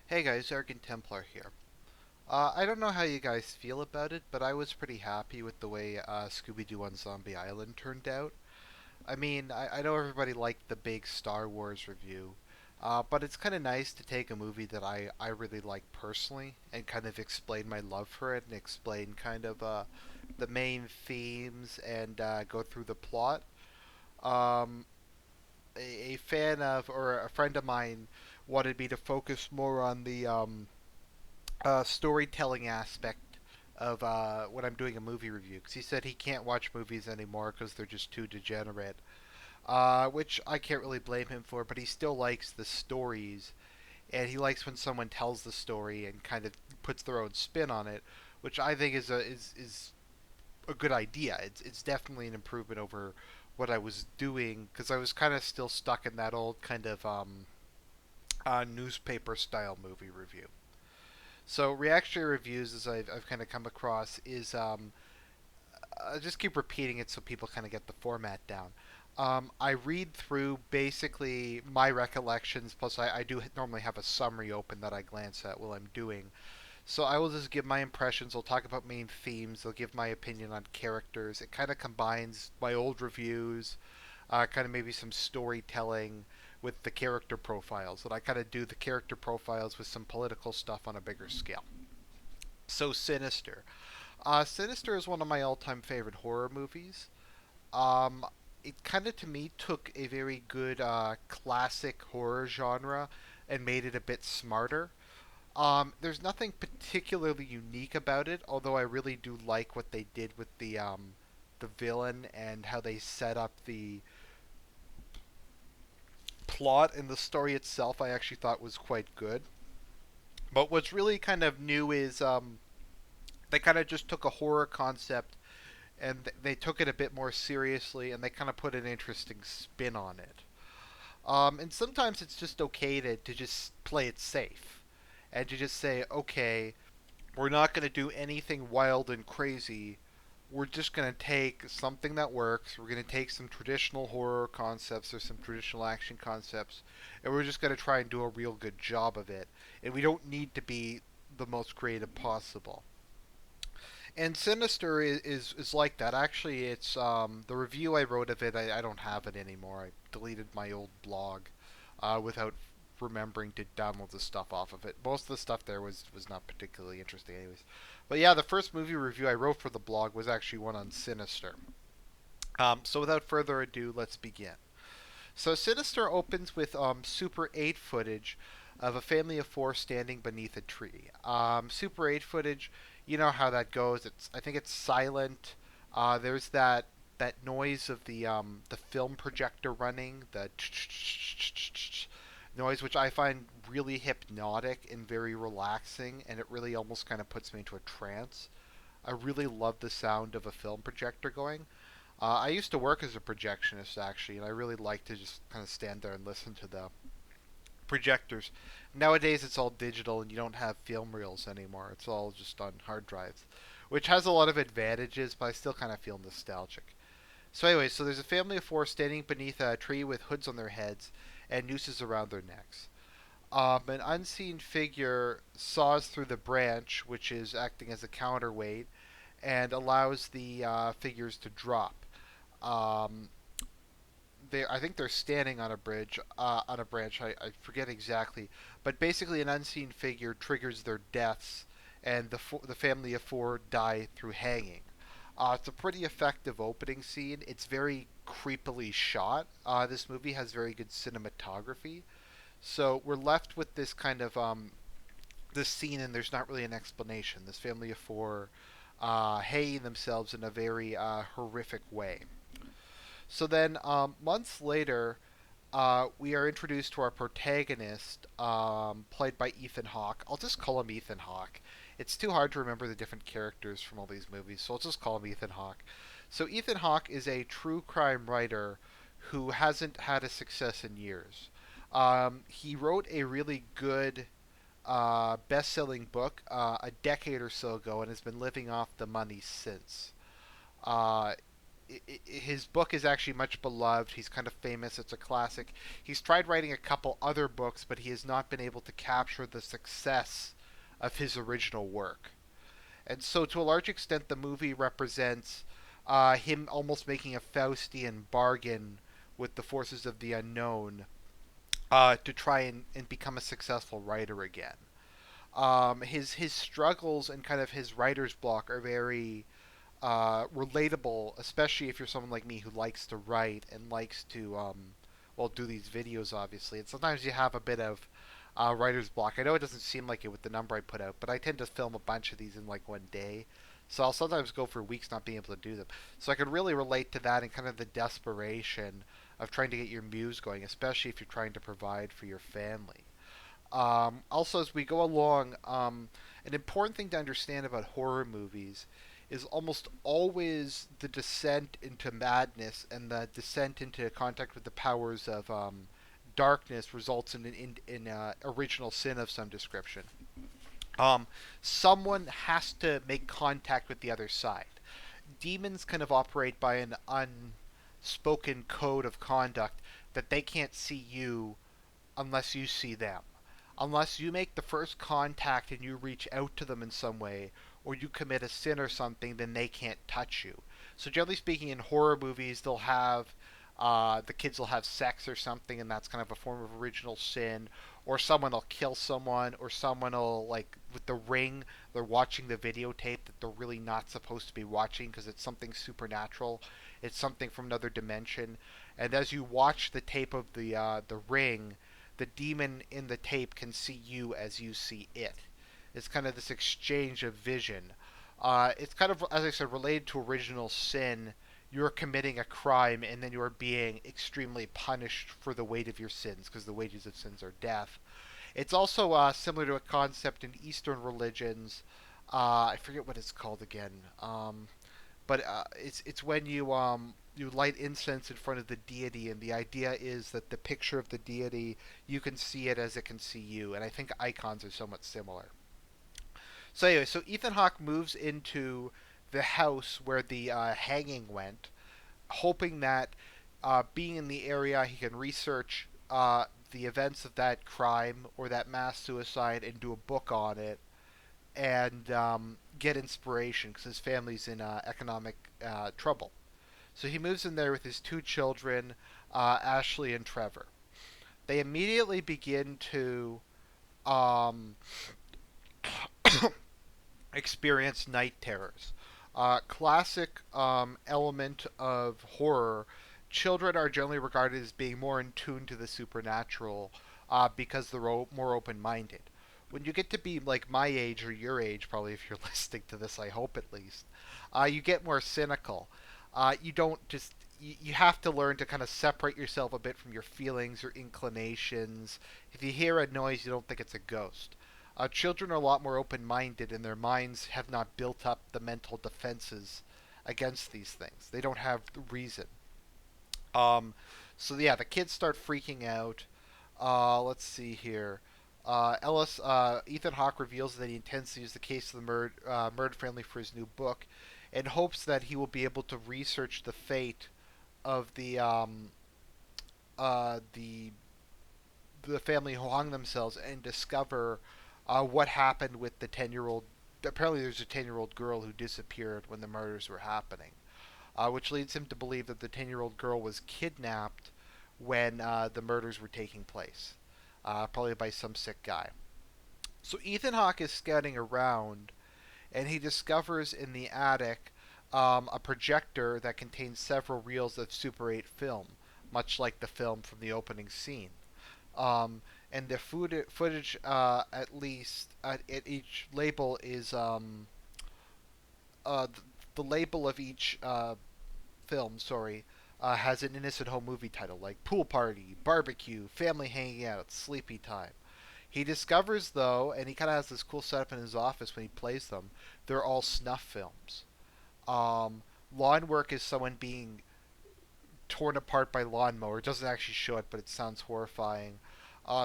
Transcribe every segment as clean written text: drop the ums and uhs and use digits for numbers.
Hey guys, Argent Templar here. I don't know how you guys feel about it, but I was pretty happy with the way Scooby-Doo on Zombie Island turned out. I mean, I know everybody liked the big Star Wars review, but it's kind of nice to take a movie that I really like personally and kind of explain my love for it and explain kind of the main themes and go through the plot. Um, a fan of, or a friend of mine wanted me to focus more on the storytelling aspect of when I'm doing a movie review because he said he can't watch movies anymore because they're just too degenerate. Which I can't really blame him for, but he still likes the stories, and he likes when someone tells the story and kind of puts their own spin on it, which I think is a good idea. It's definitely an improvement over what I was doing because I was kind of still stuck in that old kind of newspaper style movie review. So reactionary reviews, as I've kind of come across, is I'll just keep repeating it so people kind of get the format down. I read through basically my recollections, plus I do normally have a summary open that I glance at while I'm doing. So I will just give my impressions. I'll talk about main themes. I'll give my opinion on characters. It kind of combines my old reviews, kind of maybe some storytelling with the character profiles. And I kind of do the character profiles with some political stuff on a bigger scale. So Sinister. Sinister is one of my all-time favorite horror movies. Um, it kind of to me took a very good classic horror genre and made it a bit smarter. There's nothing particularly unique about it, although I really do like what they did with the villain and how they set up the plot and the story itself. I actually thought was quite good. But what's really kind of new is they kind of just took a horror concept and they took it a bit more seriously and they kind of put an interesting spin on it. And sometimes it's just okay to just play it safe and to just say, okay, we're not going to do anything wild and crazy. We're just going to take something that works. We're going to take some traditional horror concepts or some traditional action concepts, and we're just going to try and do a real good job of it. And we don't need to be the most creative possible. And Sinister is like that. Actually, it's the review I wrote of it. I don't have it anymore. I deleted my old blog without remembering to download the stuff off of it. Most of the stuff there was not particularly interesting, anyways. But yeah, the first movie review I wrote for the blog was actually one on Sinister. So without further ado, let's begin. So Sinister opens with Super 8 footage of a family of four standing beneath a tree. Super 8 footage, you know how that goes. I think it's silent. There's that noise of the film projector running, the noise, which I find really hypnotic and very relaxing, and it really almost kind of puts me into a trance. I really love the sound of a film projector going. I used to work as a projectionist actually, and I really like to just kind of stand there and listen to the projectors. Nowadays, it's all digital, and you don't have film reels anymore. It's all just on hard drives, which has a lot of advantages, but I still kind of feel nostalgic. So, anyway, so there's a family of four standing beneath a tree with hoods on their heads and nooses around their necks. An unseen figure saws through the branch, which is acting as a counterweight, and allows the figures to drop. Um, I think they're standing on a bridge, on a branch. I forget exactly, but basically, an unseen figure triggers their deaths, and the family of four die through hanging. It's a pretty effective opening scene. It's very creepily shot. This movie has very good cinematography, so we're left with this kind of this scene, and there's not really an explanation. This family of four hanging themselves in a very horrific way. So then, months later, we are introduced to our protagonist, played by Ethan Hawke. I'll just call him Ethan Hawke. It's too hard to remember the different characters from all these movies, so I'll just call him Ethan Hawke. So Ethan Hawke is a true crime writer who hasn't had a success in years. He wrote a really good best-selling book a decade or so ago and has been living off the money since. Uh, his book is actually much beloved. He's kind of famous. It's a classic. He's tried writing a couple other books, but he has not been able to capture the success of his original work. And so, to a large extent, the movie represents him almost making a Faustian bargain with the forces of the unknown to try and become a successful writer again. His struggles and kind of his writer's block are very relatable, especially if you're someone like me who likes to write and likes to well, do these videos, obviously. And sometimes you have a bit of writer's block. I know it doesn't seem like it with the number I put out, but I tend to film a bunch of these in like one day. So I'll sometimes go for weeks not being able to do them. So I can really relate to that and kind of the desperation of trying to get your muse going, especially if you're trying to provide for your family. Also, as we go along, an important thing to understand about horror movies is almost always the descent into madness and the descent into contact with the powers of darkness results in original sin of some description. Um, Someone has to make contact with the other side. Demons kind of operate by an unspoken code of conduct that they can't see you unless you see them. Unless you make the first contact and you reach out to them in some way, or you commit a sin or something, then they can't touch you. So generally speaking, in horror movies, they'll have the kids will have sex or something, and that's kind of a form of original sin. Or someone will kill someone, or someone will like with the ring. They're watching the videotape that they're really not supposed to be watching because it's something supernatural. It's something from another dimension. And as you watch the tape of the ring, the demon in the tape can see you as you see it. It's kind of this exchange of vision. It's kind of, as I said, related to original sin. You're committing a crime and then you're being extremely punished for the weight of your sins because the wages of sins are death. It's also similar to a concept in Eastern religions. I forget what it's called again. But it's when you light incense in front of the deity, and the idea is that the picture of the deity you can see it as it can see you, and I think icons are somewhat similar. So anyway, so Ethan Hawke moves into the house where the hanging went, hoping that being in the area he can research the events of that crime or that mass suicide and do a book on it and get inspiration because his family's in economic trouble. So he moves in there with his two children, Ashley and Trevor. They immediately begin to um, experience night terrors. Classic element of horror. Children are generally regarded as being more in tune to the supernatural because they're more open minded. When you get to be like my age or your age, probably if you're listening to this, I hope at least, you get more cynical. You don't just you have to learn to kind of separate yourself a bit from your feelings or inclinations. If you hear a noise, you don't think it's a ghost. Children are a lot more open minded, and their minds have not built up the mental defenses against these things. They don't have the reason. Um, so, yeah, the kids start freaking out. Let's see here. Ethan Hawke reveals that he intends to use the case of the murdered family for his new book, and hopes that he will be able to research the fate of uh, the the family who hung themselves and discover what happened with the 10-year-old. Apparently, there's a 10-year-old girl who disappeared when the murders were happening, which leads him to believe that the 10-year-old girl was kidnapped when the murders were taking place, probably by some sick guy. So Ethan Hawke is scouting around, and he discovers in the attic a projector that contains several reels of Super 8 film, much like the film from the opening scene. Um, and the footage, at least at each label, is uh, the label of each film, sorry, has an innocent home movie title like Pool Party, Barbecue, Family Hanging Out, Sleepy Time. He discovers, though, and he kind of has this cool setup in his office when he plays them, they're all snuff films. Um, Lawn Work is someone being torn apart by lawnmower. It doesn't actually show it, but it sounds horrifying.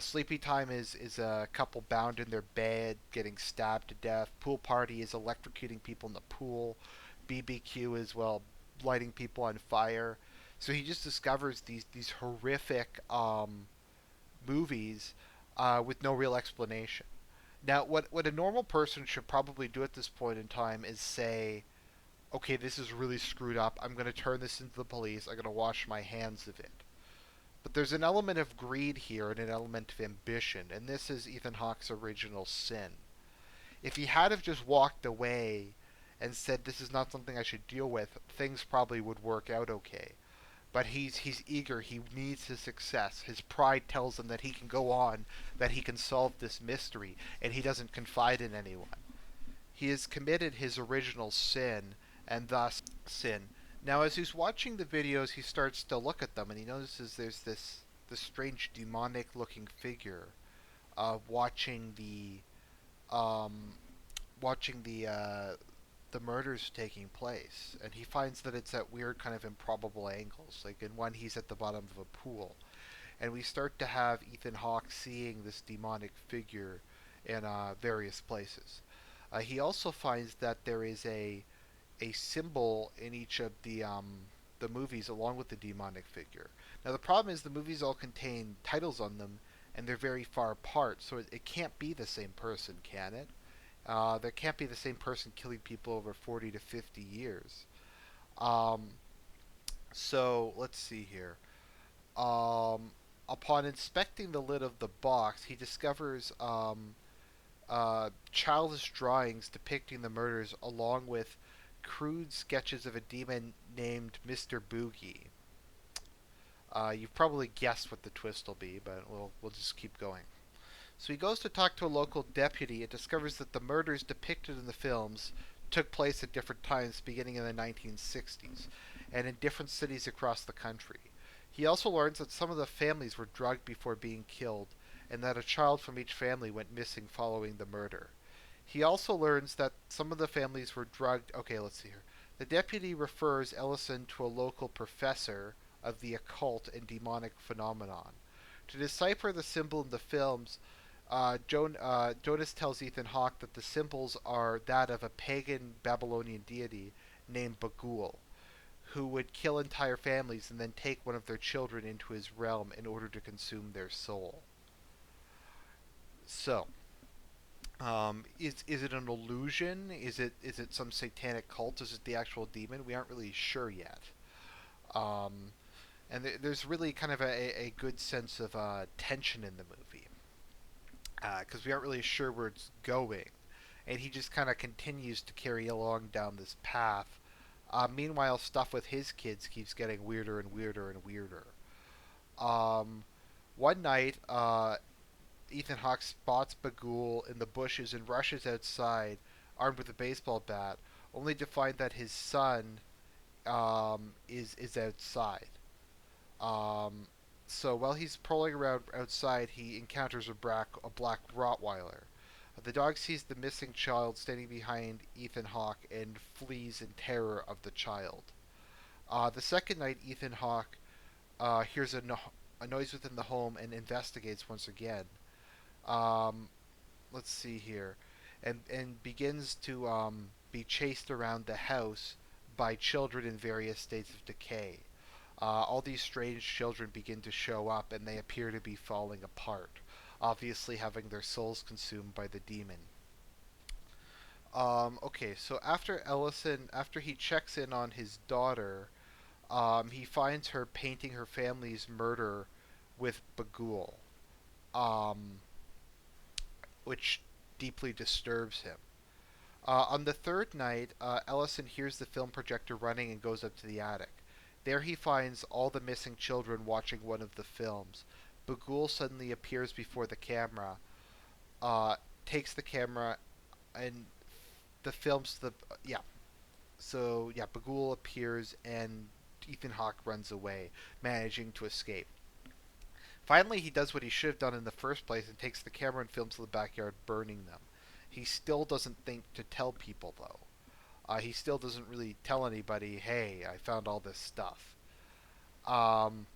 Sleepy Time is a couple bound in their bed, getting stabbed to death. Pool Party is electrocuting people in the pool. BBQ is, well, lighting people on fire. So he just discovers these horrific movies with no real explanation. Now, what a normal person should probably do at this point in time is say, okay, this is really screwed up. I'm going to turn this into the police. I'm going to wash my hands of it. But there's an element of greed here and an element of ambition, and this is Ethan Hawke's original sin. If he had have just walked away and said this is not something I should deal with, things probably would work out okay. But he's eager. He needs his success. His pride tells him that he can go on, that he can solve this mystery, and he doesn't confide in anyone. He has committed his original sin, and thus sin. Now, as he's watching the videos, he starts to look at them, and he notices there's this strange demonic-looking figure watching um, the murders taking place, and he finds that it's at weird kind of improbable angles. Like in one, he's at the bottom of a pool, and we start to have Ethan Hawke seeing this demonic figure in various places. He also finds that there is a symbol in each of the movies along with the demonic figure. Now the problem is the movies all contain titles on them, and they're very far apart, so it can't be the same person, can it? There can't be the same person killing people over 40 to 50 years. Um, so let's see here. Um, Upon inspecting the lid of the box, he discovers childish drawings depicting the murders, along with crude sketches of a demon named Mr. Boogie. You've probably guessed what the twist will be, but we'll just keep going. So he goes to talk to a local deputy and discovers that the murders depicted in the films took place at different times beginning in the 1960s and in different cities across the country. He also learns that some of the families were drugged before being killed and that a child from each family went missing following the murder. He also learns that some of the families were drugged. Okay, let's see here. The deputy refers Ellison to a local professor of the occult and demonic phenomenon. To decipher the symbol in the films, Jonas tells Ethan Hawke that the symbols are that of a pagan Babylonian deity named Bagul, who would kill entire families and then take one of their children into his realm in order to consume their soul. So, is it an illusion? Is it some satanic cult? Is it the actual demon? We aren't really sure yet. Um, and there's really kind of a good sense of tension in the movie because we aren't really sure where it's going, and he just kind of continues to carry along down this path. Meanwhile, stuff with his kids keeps getting weirder and weirder and weirder. Um, One night, Ethan Hawke spots Bagul in the bushes and rushes outside, armed with a baseball bat, only to find that his son is outside. Um, so while he's prowling around outside, he encounters a black Rottweiler. The dog sees the missing child standing behind Ethan Hawke and flees in terror of the child. The second night, Ethan Hawke hears a noise within the home and investigates once again. Um, let's see here, and begins to be chased around the house by children in various states of decay. All these strange children begin to show up, and they appear to be falling apart, obviously having their souls consumed by the demon. Okay, so after he checks in on his daughter, he finds her painting her family's murder with Bagul, um, which deeply disturbs him. On the third night, Ellison hears the film projector running and goes up to the attic. There he finds all the missing children watching one of the films. Bagul suddenly appears before the camera, uh, takes the camera, and the films the yeah. So yeah, Bagul appears and Ethan Hawke runs away, managing to escape. Finally, he does what he should have done in the first place and takes the camera and films the backyard burning them. He still doesn't think to tell people though. He still doesn't really tell anybody, hey, I found all this stuff. Um,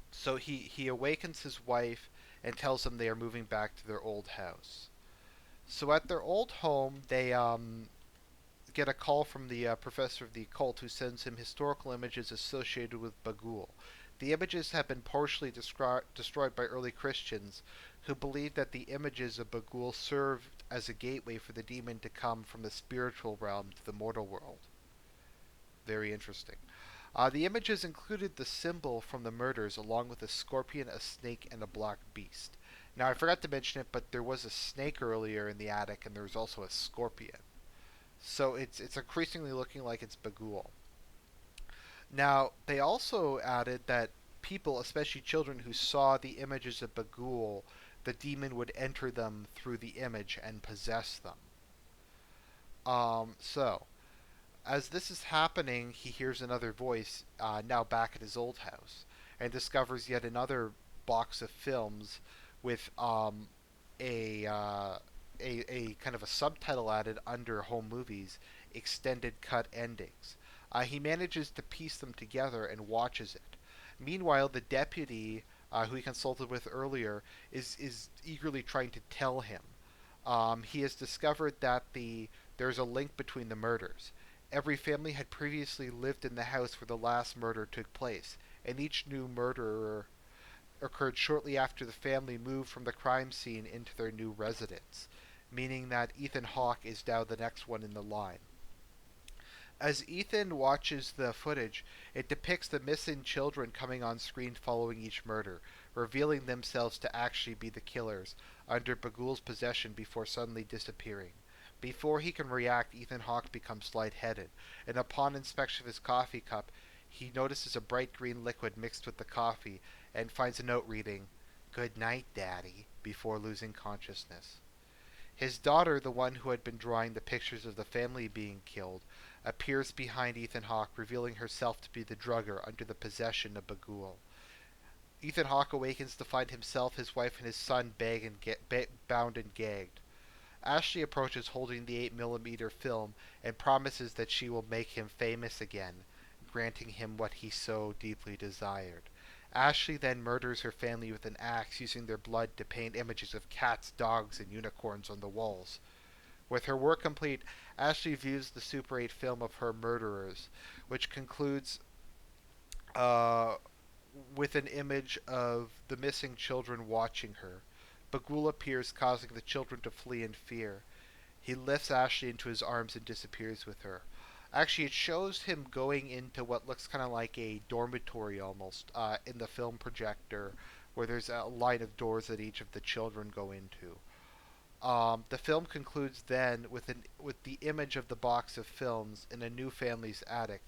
so he awakens his wife and tells them they are moving back to their old house. So at their old home, get a call from the professor of the occult who sends him historical images associated with Bagul. The images have been partially destroyed by early Christians who believed that the images of Bagul served as a gateway for the demon to come from the spiritual realm to the mortal world. Very interesting. The images included the symbol from the murders along with a scorpion, a snake, and a black beast. Now, I forgot to mention it, but there was a snake earlier in the attic, and there was also a scorpion. So it's increasingly looking like it's Bagul. Now, they also added that people, especially children who saw the images of Bagul, the demon would enter them through the image and possess them. So, as this is happening, he hears another voice, now back at his old house, and discovers yet another box of films with a, uh, a kind of a subtitle added under home movies, extended cut endings. He manages to piece them together and watches it. Meanwhile, the deputy who he consulted with earlier is eagerly trying to tell him. He has discovered that there's a link between the murders. Every family had previously lived in the house where the last murder took place, and each new murderer occurred shortly after the family moved from the crime scene into their new residence, meaning that Ethan Hawke is now the next one in the line. As Ethan watches the footage, it depicts the missing children coming on screen following each murder, revealing themselves to actually be the killers, under Bagul's possession before suddenly disappearing. Before he can react, Ethan Hawke becomes lightheaded, and upon inspection of his coffee cup, he notices a bright green liquid mixed with the coffee and finds a note reading, "Good night, Daddy," before losing consciousness. His daughter, the one who had been drawing the pictures of the family being killed, appears behind Ethan Hawke, revealing herself to be the drugger under the possession of Bagul. Ethan Hawke awakens to find himself, his wife, and his son bound and gagged. Ashley approaches holding the 8mm film and promises that she will make him famous again, granting him what he so deeply desired. Ashley then murders her family with an axe, using their blood to paint images of cats, dogs, and unicorns on the walls. With her work complete, Ashley views the Super 8 film of her murderers, which concludes uh, with an image of the missing children watching her. Bagul appears, causing the children to flee in fear. He lifts Ashley into his arms and disappears with her. Actually, it shows him going into what looks kind of like a dormitory almost in the film projector, where there's a line of doors that each of the children go into. The film concludes then with the image of the box of films in a new family's attic,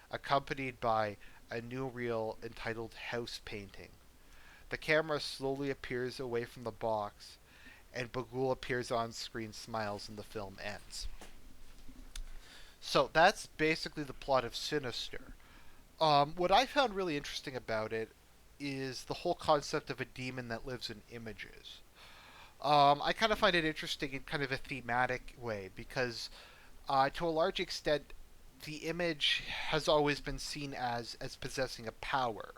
accompanied by a new reel entitled House Painting. The camera slowly appears away from the box, and Bagul appears on screen, smiles, and the film ends. So that's basically the plot of Sinister. What I found really interesting about it is the whole concept of a demon that lives in images. I kind of find it interesting in kind of a thematic way because, to a large extent, the image has always been seen as possessing a power.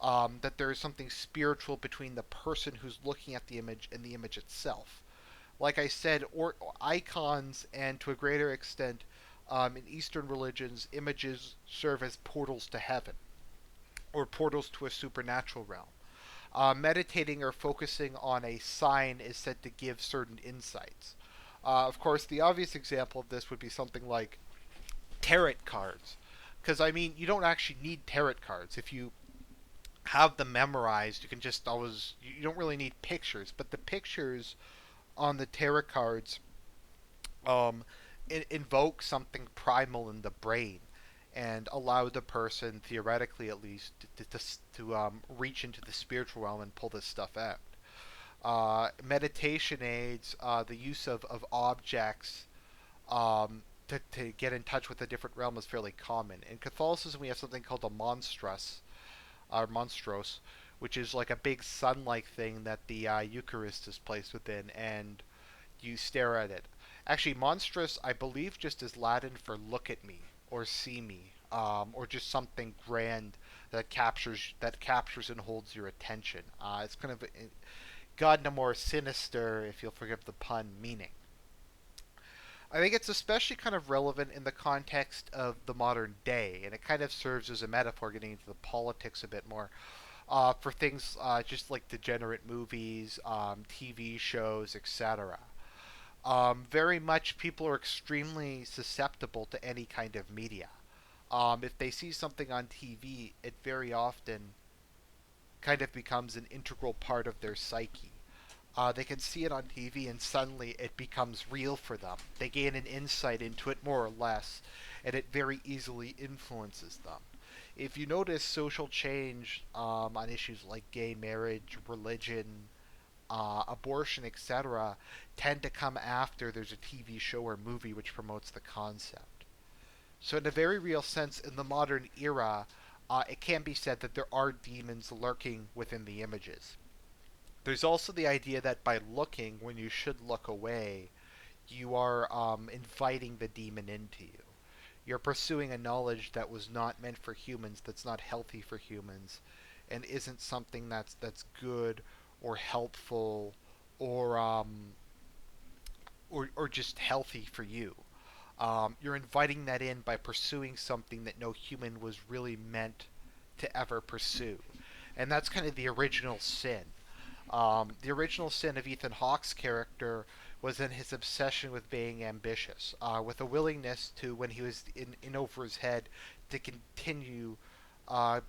That there is something spiritual between the person who's looking at the image and the image itself. Like I said, or icons, and to a greater extent, in Eastern religions, images serve as portals to heaven or portals to a supernatural realm. Meditating or focusing on a sign is said to give certain insights. Of course, the obvious example of this would be something like tarot cards. Because, I mean, you don't actually need tarot cards. If you have them memorized, you can just always. You don't really need pictures. But the pictures on the tarot cards um, invoke something primal in the brain and allow the person, theoretically at least, to reach into the spiritual realm and pull this stuff out. Meditation aids the use of objects to get in touch with a different realm is fairly common. In Catholicism, we have something called a monstros, which is like a big sun-like thing that the Eucharist is placed within, and you stare at it. Actually, monstrous, I believe, just is Latin for "look at me" or "see me," or just something grand that captures and holds your attention. It's kind of God in a more sinister, if you'll forgive the pun, meaning. I think it's especially kind of relevant in the context of the modern day, and it kind of serves as a metaphor, getting into the politics a bit more, for things just like degenerate movies, TV shows, etc. Very much people are extremely susceptible to any kind of media. If they see something on TV, it very often kind of becomes an integral part of their psyche. They can see it on TV and suddenly it becomes real for them. They gain an insight into it more or less, and it very easily influences them. If you notice social change on issues like gay marriage, religion, abortion, etc., tend to come after there's a TV show or movie which promotes the concept. So, in a very real sense, in the modern era, it can be said that there are demons lurking within the images. There's also the idea that by looking when you should look away, you are inviting the demon into you. You're pursuing a knowledge that was not meant for humans, that's not healthy for humans, and isn't something that's good or helpful or or just healthy for you. You're inviting that in by pursuing something that no human was really meant to ever pursue, and that's kind of the original sin. The original sin of Ethan Hawke's character was in his obsession with being ambitious, with a willingness to, when he was in over his head, to continue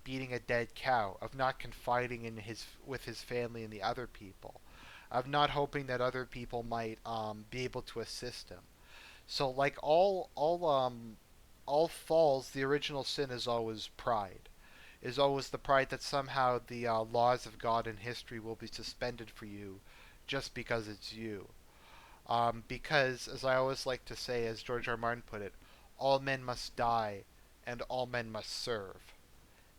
beating a dead cow, of not confiding in his with his family and the other people, of not hoping that other people might be able to assist him. So, like all falls, the original sin is always pride. Is always the pride that somehow the laws of God and history will be suspended for you, just because it's you. Because, as I always like to say, as George R. Martin put it, all men must die, and all men must serve.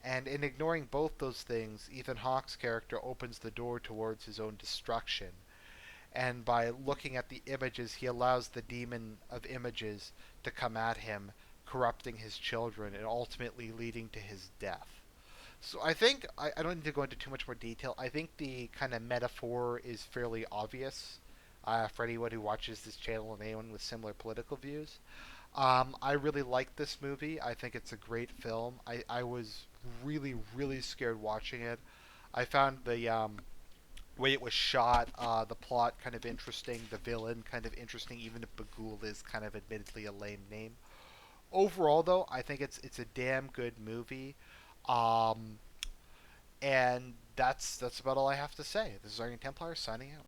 And in ignoring both those things, Ethan Hawke's character opens the door towards his own destruction. And by looking at the images, he allows the demon of images to come at him, corrupting his children and ultimately leading to his death. So I think I don't need to go into too much more detail. I think the kind of metaphor is fairly obvious for anyone who watches this channel and anyone with similar political views. I really like this movie. I think it's a great film. I was really, really scared watching it. I found the way it was shot, the plot kind of interesting, the villain kind of interesting, even if Bagul is kind of admittedly a lame name. Overall, though, I think it's a damn good movie. Um, and that's about all I have to say. This is Argent Templar signing out.